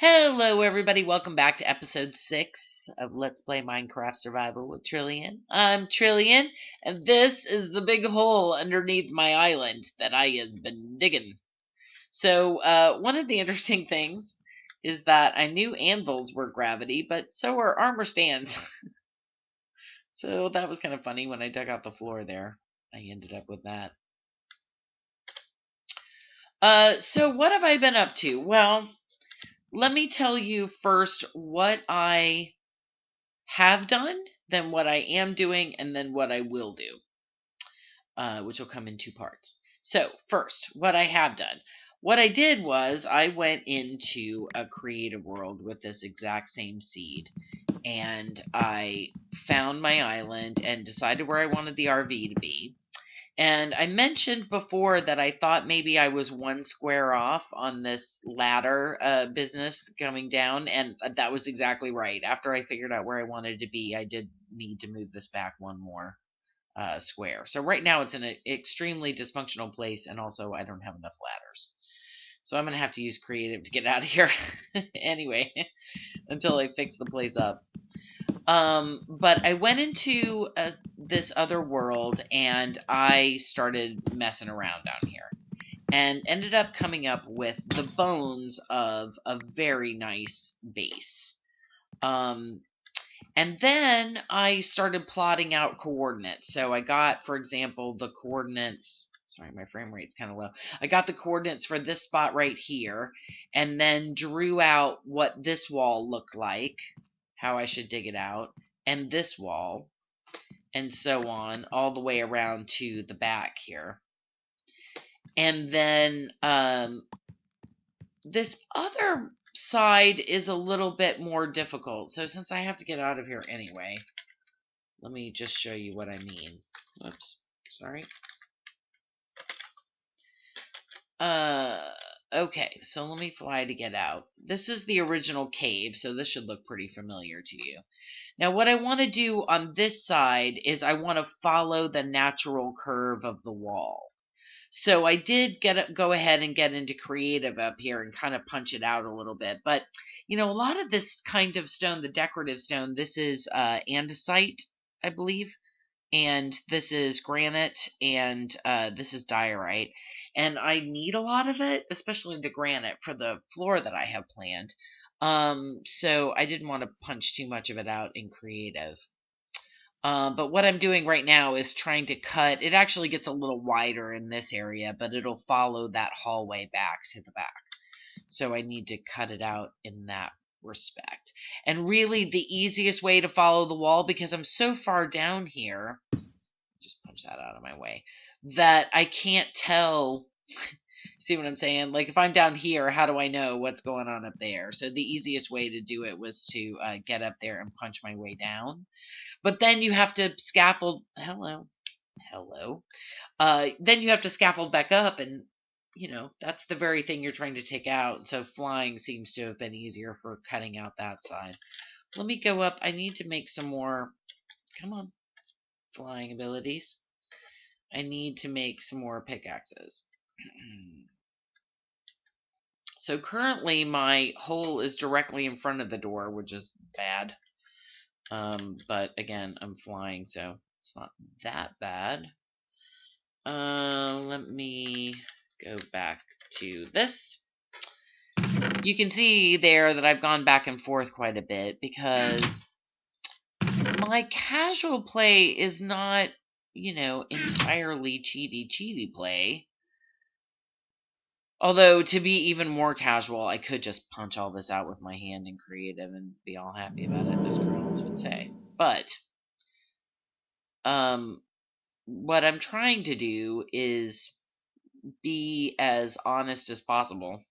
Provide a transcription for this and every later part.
Hello, everybody. Welcome back to episode 6 of Let's Play Minecraft Survival with Trillian. I'm Trillian, and this is the big hole underneath my island that I has been digging. So, one of the interesting things is that I knew anvils were gravity, but so are armor stands. So that was kind of funny when I dug out the floor there. I ended up with that. So what have I been up to? Well, let me tell you first what I have done, then what I am doing, and then what I will do, which will come in two parts. So first, what I have done. What I did was I went into a creative world with this exact same seed, and I found my island and decided where I wanted the RV to be. And I mentioned before that I thought maybe I was one square off on this ladder business coming down, and that was exactly right. After I figured out where I wanted to be, I did need to move this back one more square. So right now it's in an extremely dysfunctional place, and also I don't have enough ladders. So I'm going to have to use creative to get out of here anyway, until I fix the place up. But I went into this other world and I started messing around down here and ended up coming up with the bones of a very nice base. And then I started plotting out coordinates. So I got, for example, the coordinates. Sorry, my frame rate's kind of low. I got the coordinates for this spot right here and then drew out what this wall looked like, how I should dig it out, and this wall, and so on, all the way around to the back here. And then this other side is a little bit more difficult. So since I have to get out of here anyway, let me just show you what I mean. Whoops, sorry. Okay, so let me fly to get out. This is the original cave, so this should look pretty familiar to you. Now, what I want to do on this side is I want to follow the natural curve of the wall. So I did go ahead and get into creative up here and kind of punch it out a little bit. But, you know, a lot of this kind of stone, the decorative stone, this is andesite, I believe. And this is granite, and this is diorite. And I need a lot of it, especially the granite, for the floor that I have planned. So I didn't want to punch too much of it out in creative. But what I'm doing right now is trying to cut. It actually gets a little wider in this area, but it'll follow that hallway back to the back. So I need to cut it out in that respect. And really the easiest way to follow the wall, because I'm so far down here, just punch that out of my way, that I can't tell. See what I'm saying? Like if I'm down here, how do I know what's going on up there? So the easiest way to do it was to get up there and punch my way down. But then you have to scaffold. Hello. Then you have to scaffold back up, and you know that's the very thing you're trying to take out. So flying seems to have been easier for cutting out that side. Let me go up. I need to make some more. Come on, flying abilities. I need to make some more pickaxes. So currently my hole is directly in front of the door, which is bad. But again, I'm flying, so it's not that bad. Let me go back to this. You can see there that I've gone back and forth quite a bit because my casual play is not, you know, entirely cheaty play. Although, to be even more casual, I could just punch all this out with my hand in creative and be all happy about it, as girls would say. But, what I'm trying to do is be as honest as possible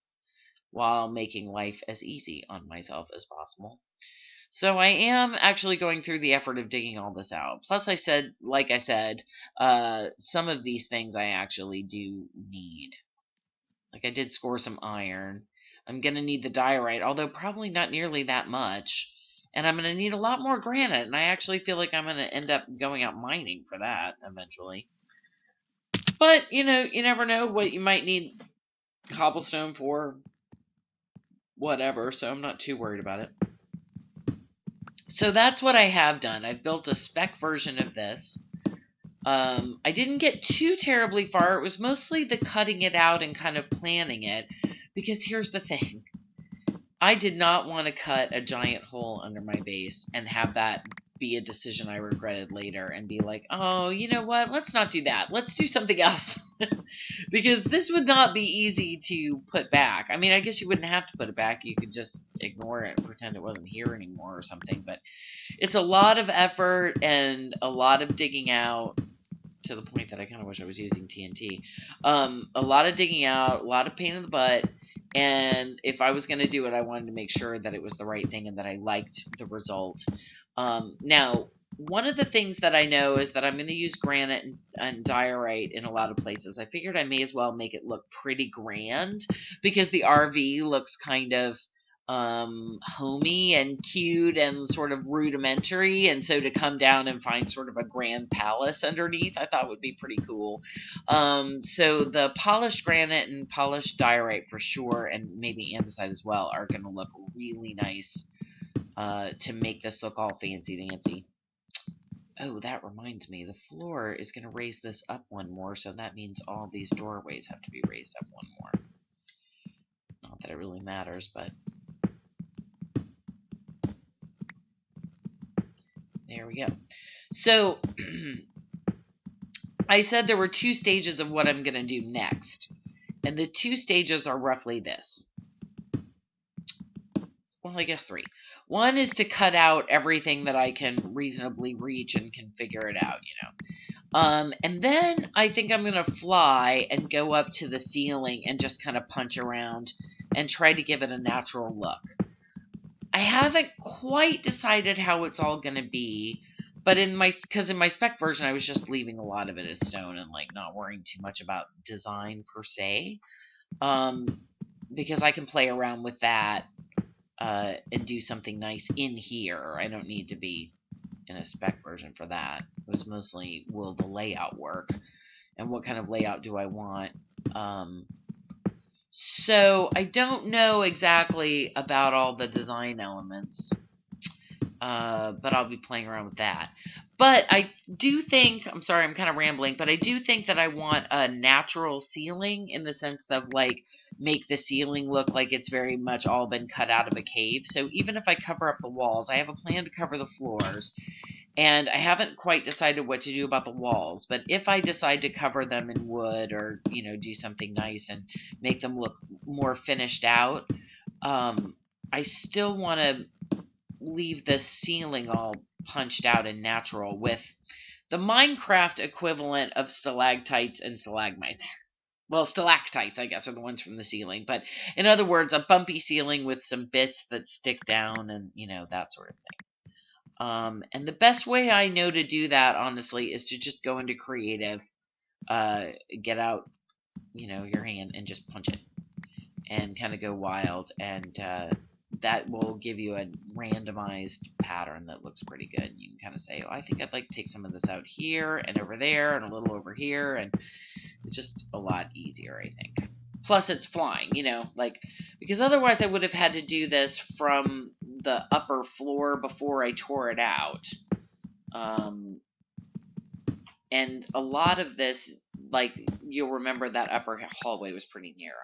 while making life as easy on myself as possible. So I am actually going through the effort of digging all this out. Plus, like I said, some of these things I actually do need. Like I did score some iron. I'm going to need the diorite, although probably not nearly that much. And I'm going to need a lot more granite, and I actually feel like I'm going to end up going out mining for that eventually. But, you know, you never know what you might need cobblestone for. whatever, so I'm not too worried about it. So that's what I have done. I've built a spec version of this. I didn't get too terribly far. It was mostly the cutting it out and kind of planning it, because here's the thing. I did not want to cut a giant hole under my base and have that be a decision I regretted later and be like, oh, you know what? Let's not do that. Let's do something else. Because this would not be easy to put back. I mean, I guess you wouldn't have to put it back. You could just ignore it and pretend it wasn't here anymore or something. But it's a lot of effort and a lot of digging out, to the point that I kind of wish I was using TNT. A lot of digging out, a lot of pain in the butt. And if I was going to do it, I wanted to make sure that it was the right thing and that I liked the result. Now, one of the things that I know is that I'm going to use granite and diorite in a lot of places. I figured I may as well make it look pretty grand, because the RV looks kind of homey and cute and sort of rudimentary, and so to come down and find sort of a grand palace underneath, I thought would be pretty cool. So the polished granite and polished diorite for sure, and maybe andesite as well, are going to look really nice to make this look all fancy dancy. Oh, that reminds me, the floor is going to raise this up one more, so that means all these doorways have to be raised up one more. Not that it really matters, but there we go. So I said there were 2 stages of what I'm going to do next. And the 2 stages are roughly this. Well, I guess 3. One is to cut out everything that I can reasonably reach and can figure it out, you know. And then I think I'm going to fly and go up to the ceiling and just kind of punch around and try to give it a natural look. I haven't quite decided how it's all going to be, but because in my spec version, I was just leaving a lot of it as stone and like not worrying too much about design per se, because I can play around with that and do something nice in here. I don't need to be in a spec version for that. It was mostly, will the layout work, and what kind of layout do I want? So I don't know exactly about all the design elements, but I'll be playing around with that. But I do think, I'm sorry, I'm kind of rambling, but I do think that I want a natural ceiling, in the sense of like make the ceiling look like it's very much all been cut out of a cave. So even if I cover up the walls, I have a plan to cover the floors. And I haven't quite decided what to do about the walls, but if I decide to cover them in wood, or, you know, do something nice and make them look more finished out, I still want to leave the ceiling all punched out and natural, with the Minecraft equivalent of stalactites and stalagmites. Well, stalactites, I guess, are the ones from the ceiling, but in other words, a bumpy ceiling with some bits that stick down and, you know, that sort of thing. And the best way I know to do that, honestly, is to just go into creative, get out, you know, your hand and just punch it and kind of go wild. And that will give you a randomized pattern that looks pretty good. You can kind of say, oh, I think I'd like to take some of this out here and over there and a little over here. And it's just a lot easier, I think. Plus, it's flying, you know, like, because otherwise I would have had to do this from the upper floor before I tore it out. And a lot of this, like, you'll remember that upper hallway was pretty narrow.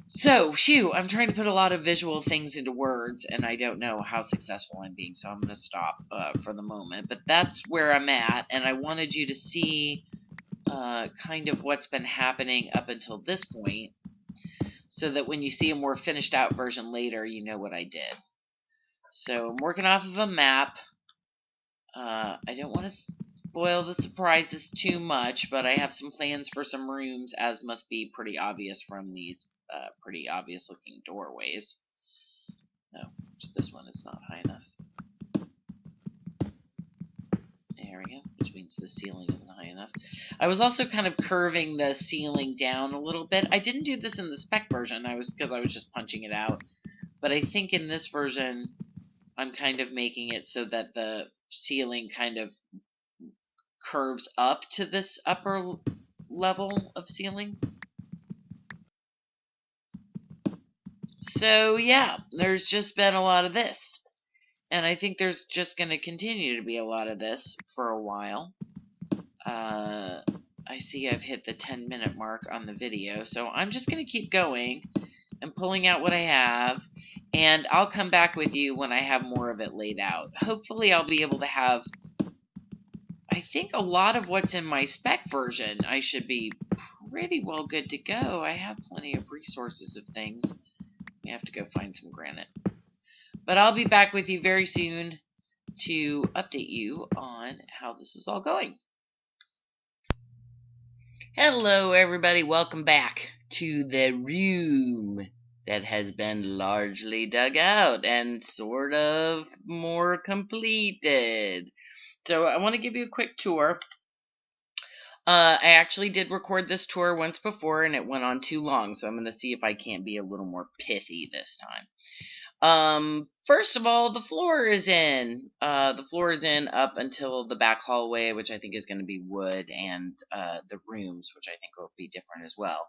So, phew, I'm trying to put a lot of visual things into words, and I don't know how successful I'm being, so I'm going to stop for the moment. But that's where I'm at, and I wanted you to see kind of what's been happening up until this point, so that when you see a more finished out version later, you know what I did. So I'm working off of a map. I don't want to spoil the surprises too much, but I have some plans for some rooms, as must be pretty obvious from these pretty obvious looking doorways. No, this one is not high enough. There we go, which means the ceiling isn't high enough. I was also kind of curving the ceiling down a little bit. I didn't do this in the spec version, because I was just punching it out. But I think in this version, I'm kind of making it so that the ceiling kind of curves up to this upper level of ceiling. So yeah, there's just been a lot of this. And I think there's just going to continue to be a lot of this for a while. I see I've hit the 10-minute mark on the video, so I'm just going to keep going and pulling out what I have, and I'll come back with you when I have more of it laid out. Hopefully I'll be able to have, I think a lot of what's in my spec version, I should be pretty well good to go. I have plenty of resources of things. We have to go find some granite. But I'll be back with you very soon to update you on how this is all going. Hello everybody, welcome back to the room that has been largely dug out and sort of more completed. So I want to give you a quick tour. I actually did record this tour once before and it went on too long, so I'm going to see if I can't be a little more pithy this time. First of all, the floor is in. The floor is in up until the back hallway, which I think is going to be wood, and the rooms, which I think will be different as well.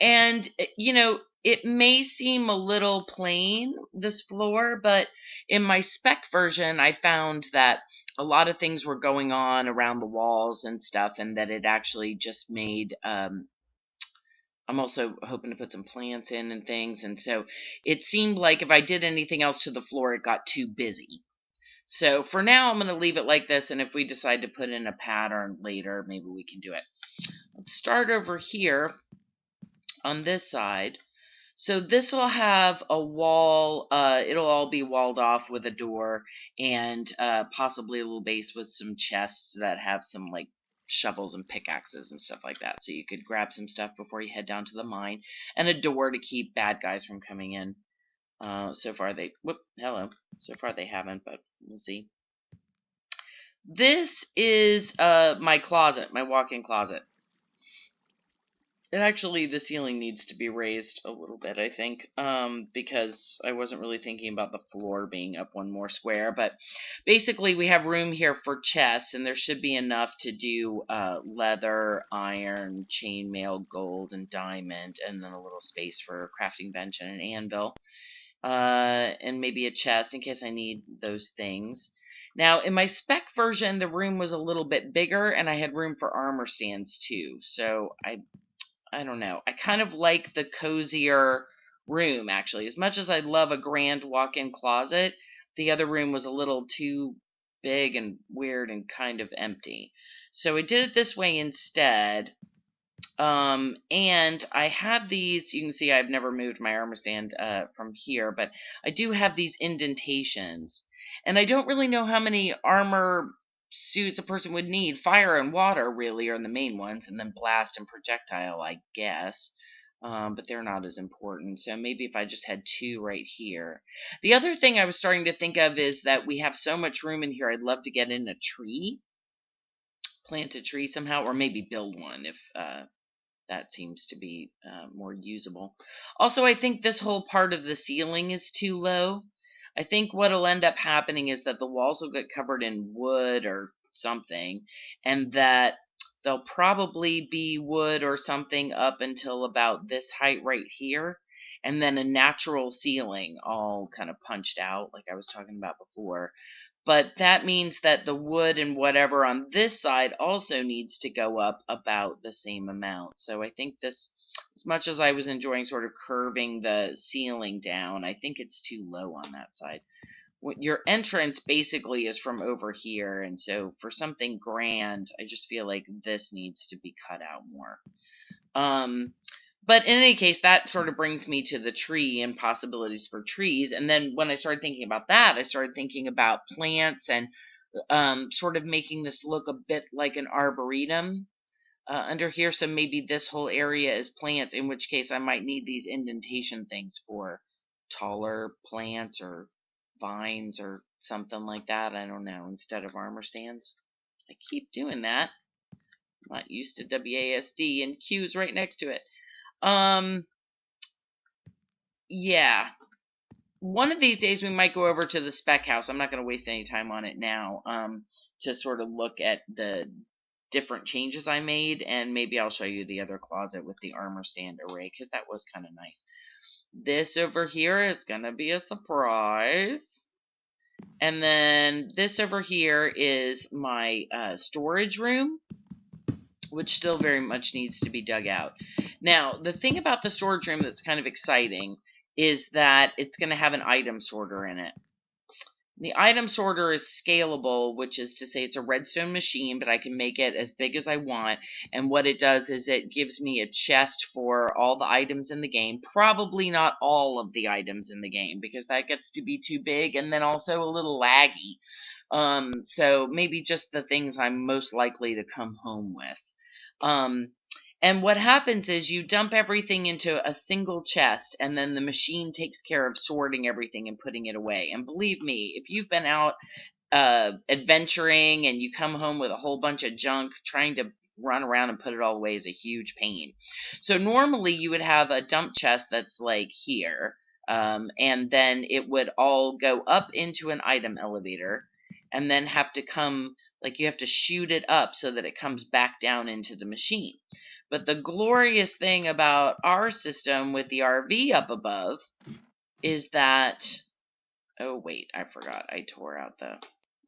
And, you know, it may seem a little plain, this floor, but in my spec version, I found that a lot of things were going on around the walls and stuff, and that it actually just made, I'm also hoping to put some plants in and things. And so it seemed like if I did anything else to the floor, it got too busy. So for now, I'm going to leave it like this. And if we decide to put in a pattern later, maybe we can do it. Let's start over here on this side. So this will have a wall. It'll all be walled off with a door and possibly a little base with some chests that have some like shovels and pickaxes and stuff like that, so you could grab some stuff before you head down to the mine, and a door to keep bad guys from coming in. So far they haven't, but we'll see. This is my closet, my walk-in closet. And actually, the ceiling needs to be raised a little bit, I think, because I wasn't really thinking about the floor being up one more square. But basically, we have room here for chests, and there should be enough to do leather, iron, chainmail, gold, and diamond, and then a little space for a crafting bench and an anvil, and maybe a chest in case I need those things. Now, in my spec version, the room was a little bit bigger, and I had room for armor stands too. So I don't know. I kind of like the cozier room, actually. As much as I love a grand walk-in closet, the other room was a little too big and weird and kind of empty. So I did it this way instead. And I have these, you can see I've never moved my armor stand from here, but I do have these indentations. And I don't really know how many armor suits a person would need. Fire and water really are the main ones, and then blast and projectile, I guess. But they're not as important. So maybe if I just had two right here. The other thing I was starting to think of is that we have so much room in here, I'd love to get in a tree. Plant a tree somehow, or maybe build one if that seems to be more usable. Also, I think this whole part of the ceiling is too low. I think what'll end up happening is that the walls will get covered in wood or something, and that there'll probably be wood or something up until about this height right here, and then a natural ceiling all kind of punched out like I was talking about before. But that means that the wood and whatever on this side also needs to go up about the same amount. So I think this, as much as I was enjoying sort of curving the ceiling down, I think it's too low on that side. Your entrance basically is from over here, and so for something grand, I just feel like this needs to be cut out more. But in any case, that sort of brings me to the tree and possibilities for trees. And then when I started thinking about that, I started thinking about plants and sort of making this look a bit like an arboretum under here. So maybe this whole area is plants, in which case I might need these indentation things for taller plants or vines or something like that. I don't know, instead of armor stands. I keep doing that. I'm not used to WASD, and Q's right next to it. Yeah. One of these days we might go over to the spec house. I'm not going to waste any time on it now, to sort of look at the different changes I made, and maybe I'll show you the other closet with the armor stand array, because that was kind of nice. This over here is going to be a surprise. And then this over here is my storage room, which still very much needs to be dug out. Now, the thing about the storage room that's kind of exciting is that it's going to have an item sorter in it. The item sorter is scalable, which is to say it's a redstone machine, but I can make it as big as I want. And what it does is it gives me a chest for all the items in the game. Probably not all of the items in the game, because that gets to be too big and then also a little laggy. So maybe just the things I'm most likely to come home with. And what happens is you dump everything into a single chest, and then the machine takes care of sorting everything and putting it away. And believe me, if you've been out adventuring and you come home with a whole bunch of junk, trying to run around and put it all away is a huge pain. So normally you would have a dump chest that's like here, and then it would all go up into an item elevator, and then have to come, like you have to shoot it up so that it comes back down into the machine. But the glorious thing about our system with the RV up above is that, oh wait, I forgot. I tore out the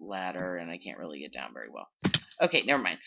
ladder and I can't really get down very well. Okay, never mind.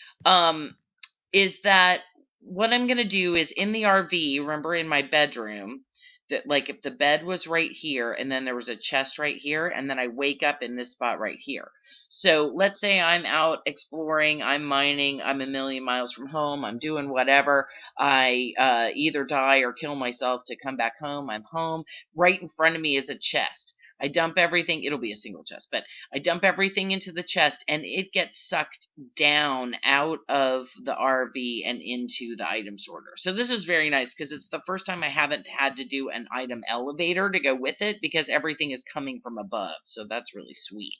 Is that what I'm going to do is in the RV, remember in my bedroom, that like if the bed was right here and then there was a chest right here, and then I wake up in this spot right here. So let's say I'm out exploring, I'm mining, I'm a million miles from home, I'm doing whatever. I either die or kill myself to come back home. I'm home. Right in front of me is a chest. I dump everything. It'll be a single chest, but I dump everything into the chest and it gets sucked down out of the RV and into the item sorter. So this is very nice because it's the first time I haven't had to do an item elevator to go with it because everything is coming from above. So that's really sweet.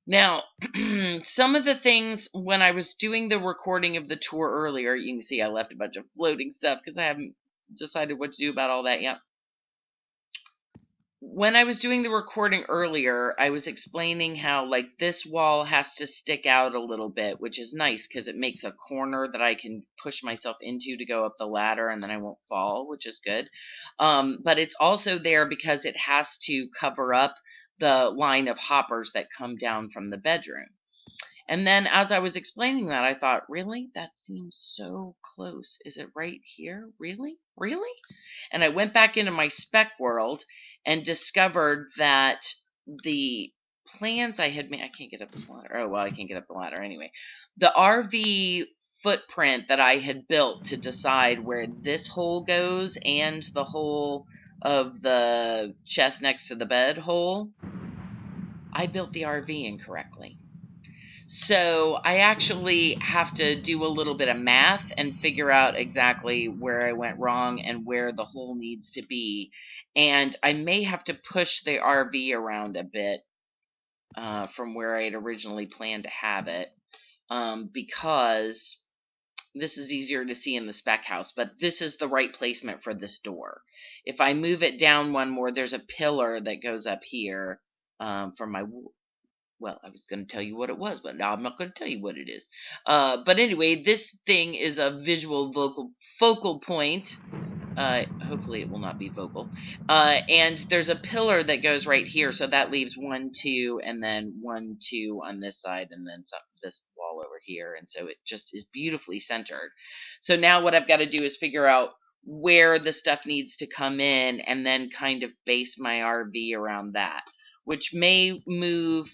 Now, some of the things when I was doing the recording of the tour earlier, you can see I left a bunch of floating stuff because I haven't decided what to do about all that yet. When I was doing the recording earlier, I was explaining how like this wall has to stick out a little bit, which is nice because it makes a corner that I can push myself into to go up the ladder and then I won't fall, which is good. But it's also there because it has to cover up the line of hoppers that come down from the bedroom. And then as I was explaining that, I thought, really? That seems so close. Is it right here? Really? Really? And I went back into my spec world and discovered that the plans I had made, I can't get up this ladder. Oh, well, I can't get up the ladder anyway. The RV footprint that I had built to decide where this hole goes and the hole of the chest next to the bed hole, I built the RV incorrectly. So I actually have to do a little bit of math and figure out exactly where I went wrong and where the hole needs to be. And I may have to push the RV around a bit from where I had originally planned to have it, because this is easier to see in the spec house, but this is the right placement for this door. If I move it down one more, there's a pillar that goes up here for my... Well, I was going to tell you what it was, but now I'm not going to tell you what it is. But anyway, this thing is a visual focal point. Hopefully it will not be vocal. And there's a pillar that goes right here, so that leaves 1, 2, and then 1, 2 on this side, and then this wall over here. And so it just is beautifully centered. So now what I've got to do is figure out where the stuff needs to come in, and then kind of base my RV around that, which may move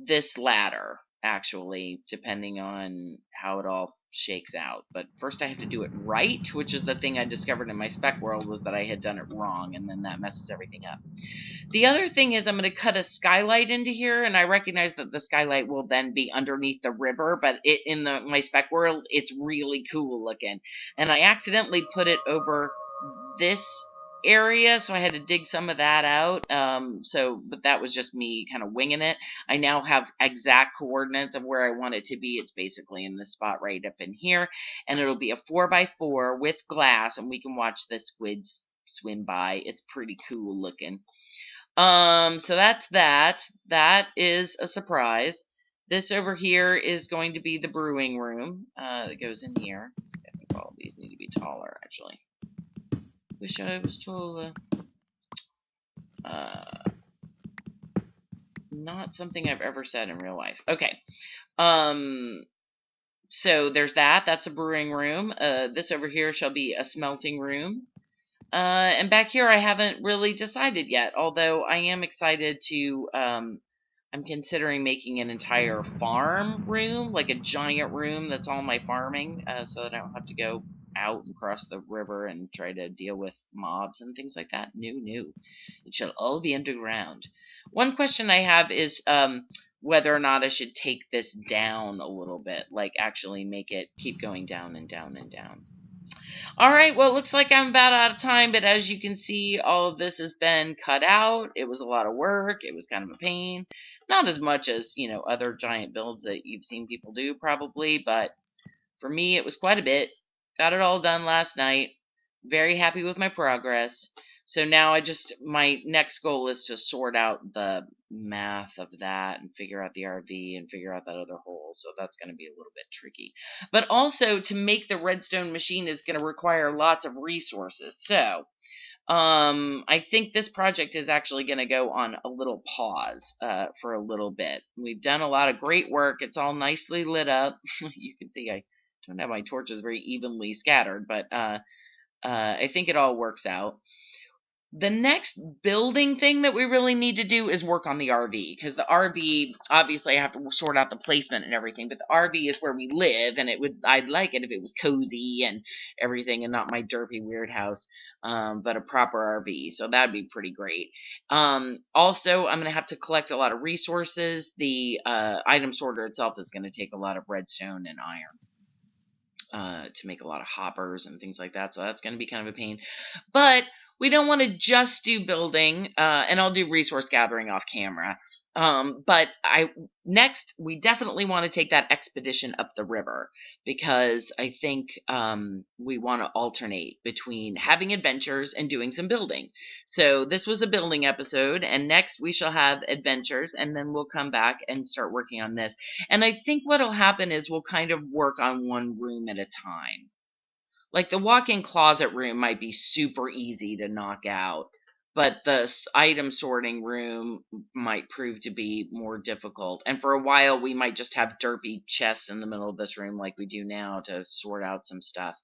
this ladder, actually, depending on how it all shakes out. But first I have to do it right, which is the thing I discovered in my spec world, was that I had done it wrong, and then that messes everything up. The other thing is I'm going to cut a skylight into here, and I recognize that the skylight will then be underneath the river, but in my spec world, it's really cool looking. And I accidentally put it over this area, so I had to dig some of that out. But that was just me kind of winging it. I now have exact coordinates of where I want it to be. It's basically in this spot right up in here, and it'll be a 4x4 with glass, and we can watch the squids swim by. It's pretty cool looking. So that's that. That is a surprise. This over here is going to be the brewing room that goes in here. I think all of these need to be taller, actually. Wish I was taller. Not something I've ever said in real life. Okay. So there's that. That's a brewing room. This over here shall be a smelting room. And back here, I haven't really decided yet, although I am excited to, I'm considering making an entire farm room, like a giant room that's all my farming, so that I don't have to go out and cross the river and try to deal with mobs and things like that. No. It shall all be underground. One question I have is, whether or not I should take this down a little bit, like actually make it keep going down and down and down. All right, well, it looks like I'm about out of time, but as you can see, all of this has been cut out. It was a lot of work. It was kind of a pain. Not as much as, other giant builds that you've seen people do probably, but for me, it was quite a bit. Got it all done last night. Very happy with my progress. So now my next goal is to sort out the math of that and figure out the RV and figure out that other hole. So that's going to be a little bit tricky. But also to make the redstone machine is going to require lots of resources. So I think this project is actually going to go on a little pause for a little bit. We've done a lot of great work. It's all nicely lit up. You can see I don't have my torches very evenly scattered, but I think it all works out. The next building thing that we really need to do is work on the RV, because the RV, obviously I have to sort out the placement and everything, but the RV is where we live, and I'd like it if it was cozy and everything and not my derpy weird house, but a proper RV, so that'd be pretty great. Also, I'm going to have to collect a lot of resources. The item sorter itself is going to take a lot of redstone and iron to make a lot of hoppers and things like that, so that's going to be kind of a pain. But we don't want to just do building, and I'll do resource gathering off camera. But next, we definitely want to take that expedition up the river, because I think we want to alternate between having adventures and doing some building. So this was a building episode, and next we shall have adventures, and then we'll come back and start working on this. And I think what'll happen is we'll kind of work on one room at a time. Like the walk-in closet room might be super easy to knock out, but the item sorting room might prove to be more difficult. And for a while, we might just have derpy chests in the middle of this room like we do now to sort out some stuff.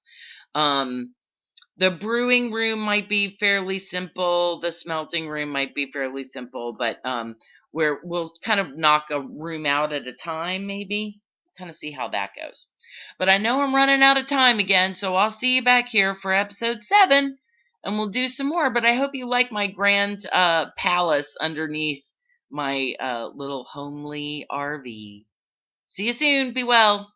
The brewing room might be fairly simple. The smelting room might be fairly simple, but we'll kind of knock a room out at a time, maybe. Kind of see how that goes. But I know I'm running out of time again, so I'll see you back here for episode 7, and we'll do some more. But I hope you like my grand palace underneath my little homely RV. See you soon. Be well.